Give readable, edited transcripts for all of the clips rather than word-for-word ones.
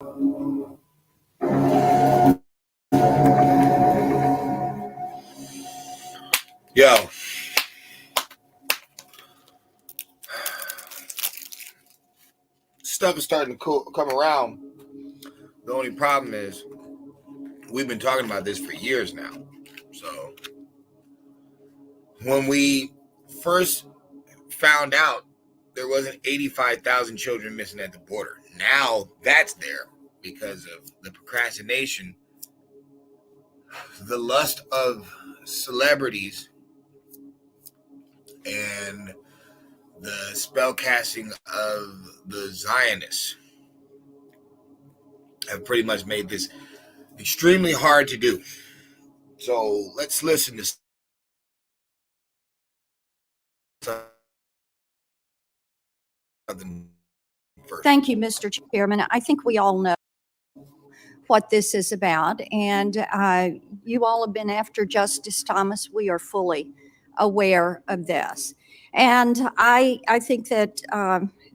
Yo, stuff is starting to come around. The only problem is we've been talking about this for years now. So when we first found out there wasn't 85,000 children missing at the border, now that's there because of the procrastination, the lust of celebrities, and the spell casting of the Zionists have pretty much made this extremely hard to do. So let's listen to something first. Thank you, Mr. Chairman. I think we all know what this is about, and you all have been after Justice Thomas. We are fully aware of this. And I think that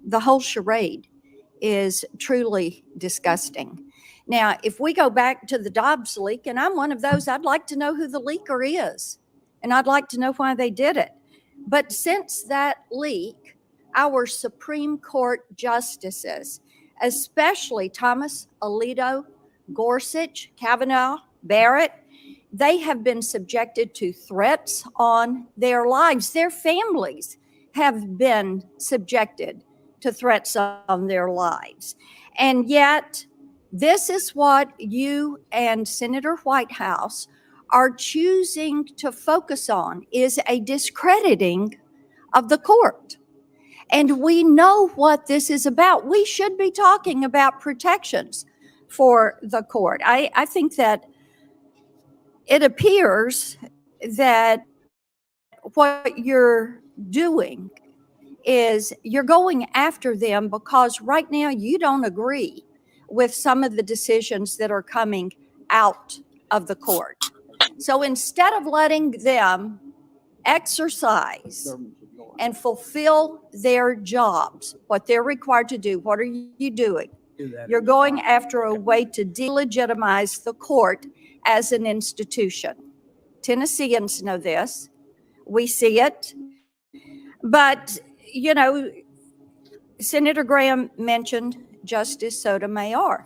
the whole charade is truly disgusting. Now, if we go back to the Dobbs leak, and I'm one of those, I'd like to know who the leaker is, and I'd like to know why they did it. But since that leak, our Supreme Court justices, especially Thomas, Alito, Gorsuch, Kavanaugh, Barrett, they have been subjected to threats on their lives. Their families have been subjected to threats on their lives. And yet, this is what you and Senator Whitehouse are choosing to focus on, is a discrediting of the court. And we know what this is about. We should be talking about protections for the court. I think that it appears that what you're doing is you're going after them because right now you don't agree with some of the decisions that are coming out of the court. So instead of letting them exercise and fulfill their jobs, what they're required to do, what are you doing? You're going after a way to delegitimize the court as an institution. Tennesseans know this. We see it. But, you know, Senator Graham mentioned Justice Sotomayor.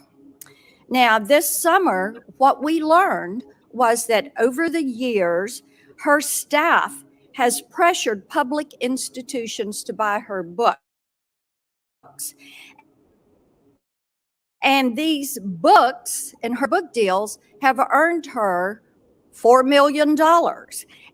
Now, this summer, what we learned was that over the years, her staff has pressured public institutions to buy her books. And these books and her book deals have earned her $4 million.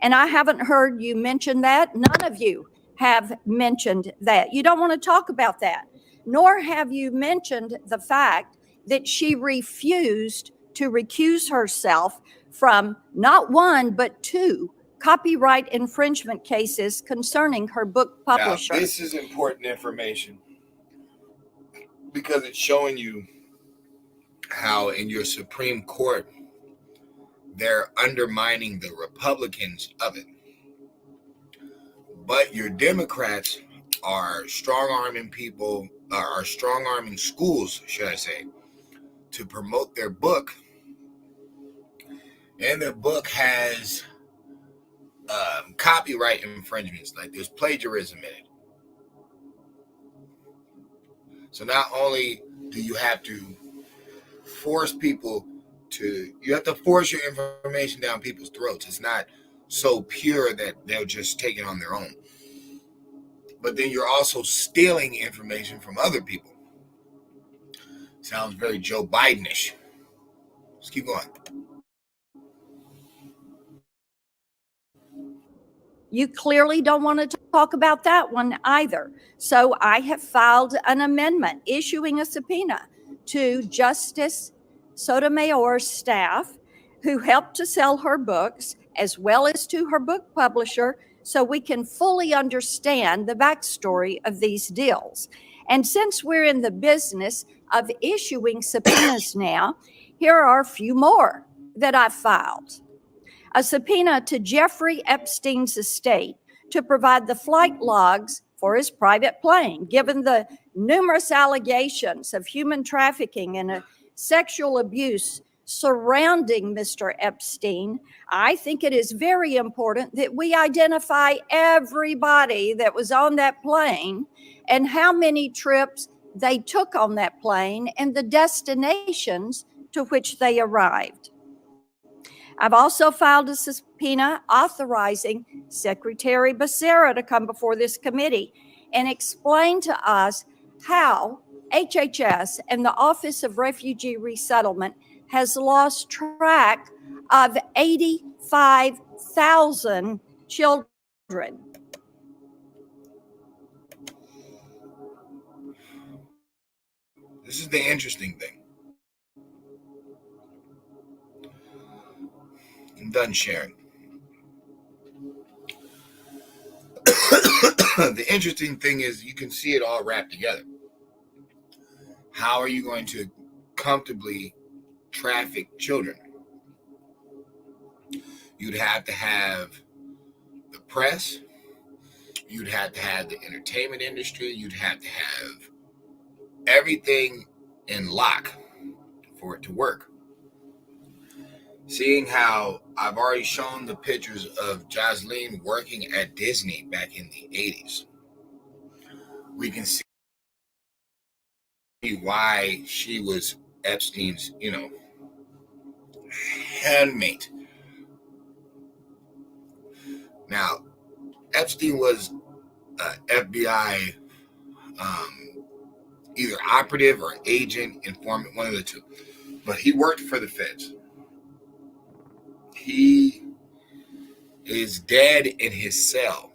And I haven't heard you mention that. None of you have mentioned that. You don't want to talk about that. Nor have you mentioned the fact that she refused to recuse herself from not one, but two copyright infringement cases concerning her book publisher. Now, this is important information because it's showing you how in your Supreme Court, they're undermining the Republicans of it. But your Democrats are strong-arming people, are strong-arming schools, should I say, to promote their book. And their book has copyright infringements, like there's plagiarism in it. So not only do you have to force people you have to force your information down people's throats. It's not so pure that they'll just take it on their own. But then you're also stealing information from other people. Sounds very Joe Biden-ish. Let's keep going. You clearly don't want to talk about that one either. So I have filed an amendment issuing a subpoena to Justice Sotomayor's staff who helped to sell her books, as well as to her book publisher, so we can fully understand the backstory of these deals. And since we're in the business of issuing subpoenas now, here are a few more that I've filed. A subpoena to Jeffrey Epstein's estate to provide the flight logs for his private plane. Given the numerous allegations of human trafficking and sexual abuse surrounding Mr. Epstein, I think it is very important that we identify everybody that was on that plane and how many trips they took on that plane and the destinations to which they arrived. I've also filed a subpoena authorizing Secretary Becerra to come before this committee and explain to us how HHS and the Office of Refugee Resettlement has lost track of 85,000 children. This is the interesting thing. I'm done sharing. The interesting thing is you can see it all wrapped together. How are you going to comfortably traffic children? You'd have to have the press, you'd have to have the entertainment industry, you'd have to have everything in lock for it to work. Seeing how I've already shown the pictures of Jocelyn working at Disney back in the 80s, we can see why she was Epstein's, handmaid. Now, Epstein was FBI either operative or agent, informant, one of the two. But he worked for the feds. He is dead in his cell.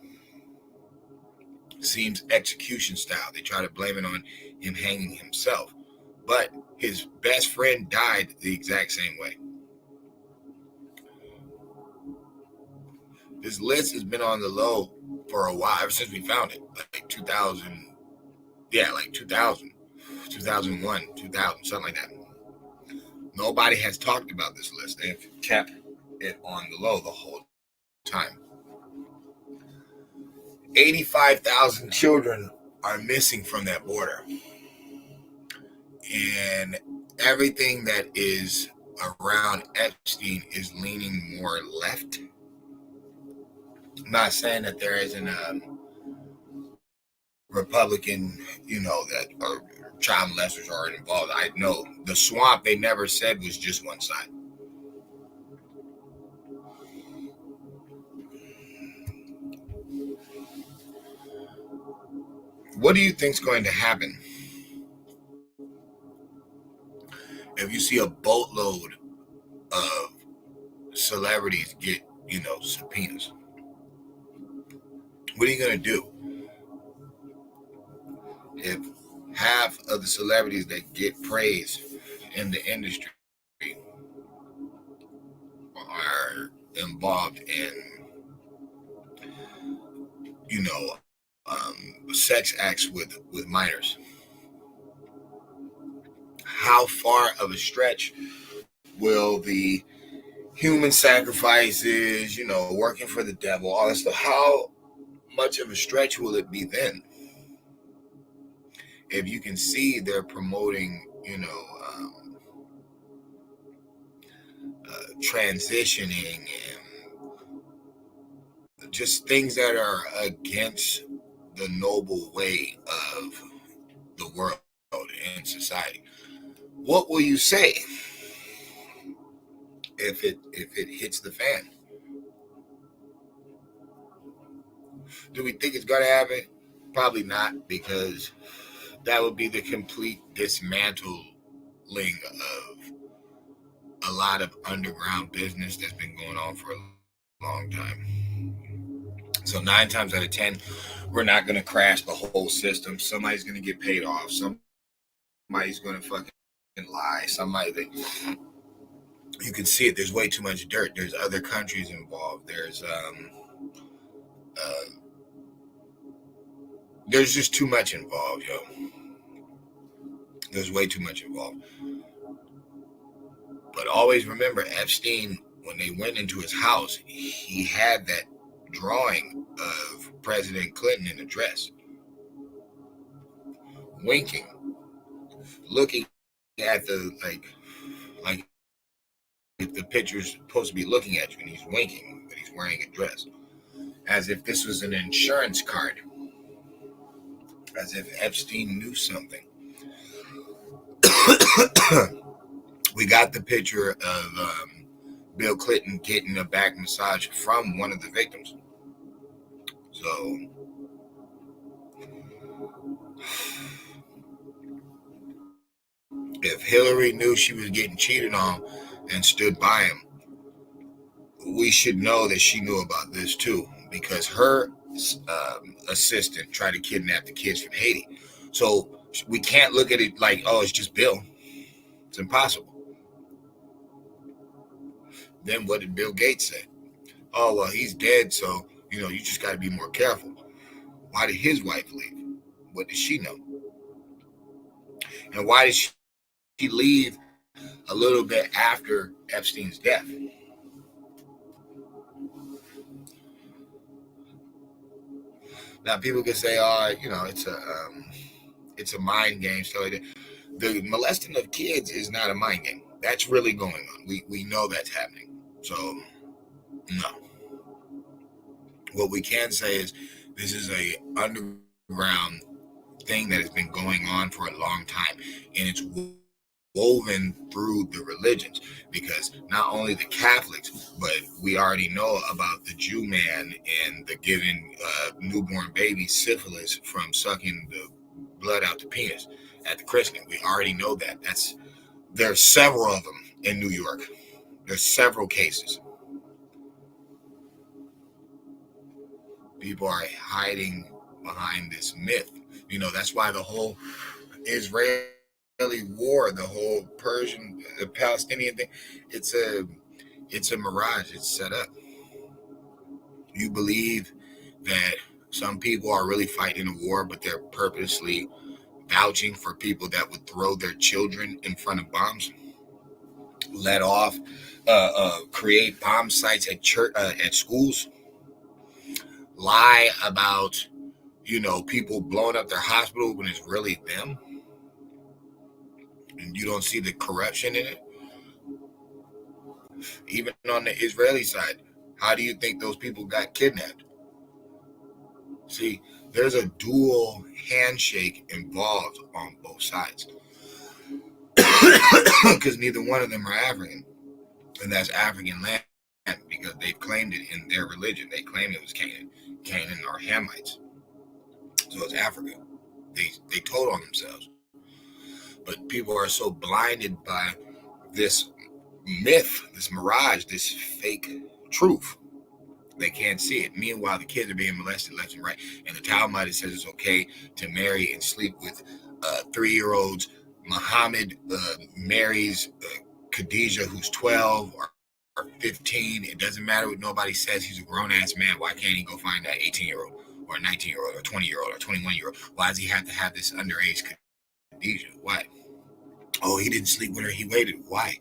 Seems execution style. They try to blame it on him hanging himself. But his best friend died the exact same way. This list has been on the low for a while, ever since we found it, like 2000. Yeah, like 2000, 2001, 2000, something like that. Nobody has talked about this list. They've kept it on the low the whole time. 85,000 children are missing from that border. And everything that is around Epstein is leaning more left. I'm not saying that there isn't a Republican, that or child molesters are involved. I know the swamp, they never said was just one side. What do you think's going to happen if you see a boatload of celebrities get, subpoenas? What are you going to do if half of the celebrities that get praise in the industry are involved in, sex acts with minors? How far of a stretch will the human sacrifices, working for the devil, all that stuff, how much of a stretch will it be then? If you can see they're promoting, transitioning and just things that are against the noble way of the world and society. What will you say if it hits the fan? Do we think it's gonna happen? Probably not, because that would be the complete dismantling of a lot of underground business that's been going on for a long time. So 9 times out of 10, we're not going to crash the whole system. Somebody's going to get paid off. Somebody's going to fucking lie. You can see it. There's way too much dirt. There's other countries involved. There's just too much involved, yo. There's way too much involved. But always remember, Epstein, when they went into his house, he had that drawing of President Clinton in a dress. winking, looking at the like if the picture's supposed to be looking at you and he's winking, but he's wearing a dress, as if this was an insurance card, as if Epstein knew something. We got the picture of Bill Clinton getting a back massage from one of the victims. So if Hillary knew she was getting cheated on and stood by him, we should know that she knew about this too, because her assistant tried to kidnap the kids from Haiti. So we can't look at it like, oh, it's just Bill. It's impossible. Then what did Bill Gates say? Oh, well, he's dead, so, you just got to be more careful. Why did his wife leave? What did she know? And why did she leave a little bit after Epstein's death? Now, people can say, oh, it's a mind game. So the molesting of kids is not a mind game. That's really going on. We know that's happening. So, no. What we can say is this is a underground thing that has been going on for a long time, and it's woven through the religions, because not only the Catholics, but we already know about the Jew man and the giving newborn babies syphilis from sucking the blood out the penis at the christening. We already know that. There's several of them in New York. There's several cases. People are hiding behind this myth. That's why the whole Israeli war, the whole Persian, the Palestinian thing, it's a mirage. It's set up. You believe that some people are really fighting a war, but they're purposely vouching for people that would throw their children in front of bombs, let off, create bomb sites at church, at schools, lie about people blowing up their hospital when it's really them, and you don't see the corruption in it. Even on the Israeli side, how do you think those people got kidnapped? See, there's a dual handshake involved on both sides, because neither one of them are African, and that's African land because they've claimed it in their religion. They claim it was Canaan or Hamites, so it's Africa. They told on themselves, but people are so blinded by this myth, this mirage, this fake truth. They can't see it. Meanwhile, the kids are being molested left and right. And the Talmud says it's okay to marry and sleep with 3-year-olds. Muhammad marries Khadijah, who's 12 or 15. It doesn't matter what nobody says. He's a grown-ass man. Why can't he go find that 18-year-old or 19-year-old or 20-year-old or 21-year-old? Why does he have to have this underage Khadijah? Why? Oh, he didn't sleep with her. He waited. Why?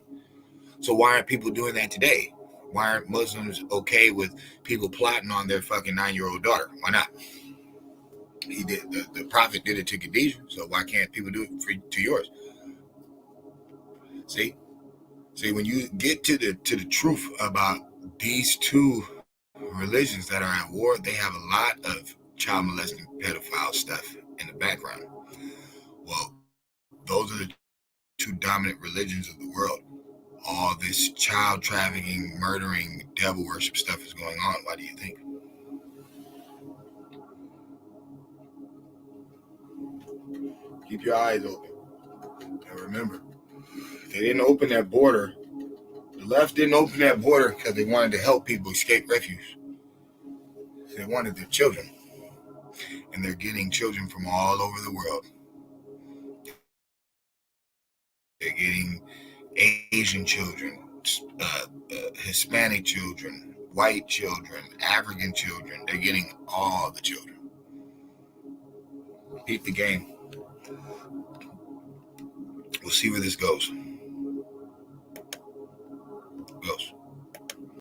So why aren't people doing that today? Why aren't Muslims okay with people plotting on their fucking 9-year-old daughter? Why not? He did. The prophet did it to Khadijah, so why can't people do it to yours? See, when you get to the truth about these two religions that are at war, they have a lot of child molesting, pedophile stuff in the background. Well, those are the two dominant religions of the world. All this child trafficking, murdering, devil worship stuff is going on. Why do you think? Keep your eyes open. And remember, they didn't open that border. The left didn't open that border because they wanted to help people escape refuge. They wanted their children. And they're getting children from all over the world. They're getting Asian children, Hispanic children, white children, African children. They're getting all the children. Beat the game. We'll see where this goes.